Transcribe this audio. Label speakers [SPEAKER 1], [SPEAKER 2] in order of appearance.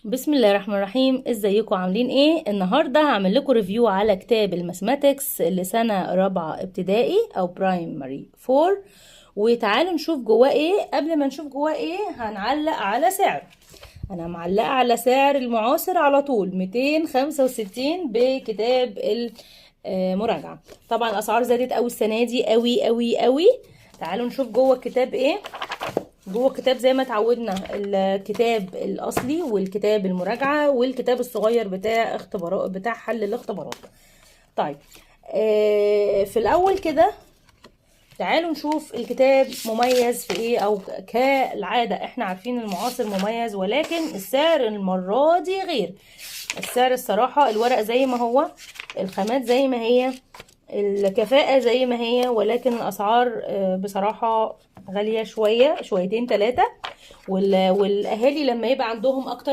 [SPEAKER 1] بسم الله الرحمن الرحيم. ازيكم عاملين ايه؟ النهارده هعمل لكم ريفيو على كتاب الماثماتكس لسنه رابعه ابتدائي او برايمري 4. وتعالوا نشوف جواه ايه. قبل ما نشوف جواه ايه هنعلق على سعر. انا معلقه على سعر المعاصر على طول 265 بكتاب المراجعه. طبعا الاسعار زادت قوي السنه دي قوي قوي قوي. تعالوا نشوف جوه الكتاب ايه. جوه الكتاب زي ما اتعودنا الكتاب الاصلي والكتاب المراجعه والكتاب الصغير بتاع اختبارات بتاع حل الاختبارات. طيب في الاول كده تعالوا نشوف الكتاب مميز في ايه. او كالعاده احنا عارفين المعاصر مميز، ولكن السعر المره دي غير. السعر الصراحه الورق زي ما هو، الخامات زي ما هي، الكفاءة زي ما هي، ولكن الأسعار بصراحة غالية شويتين 3. والأهالي لما يبقى عندهم أكتر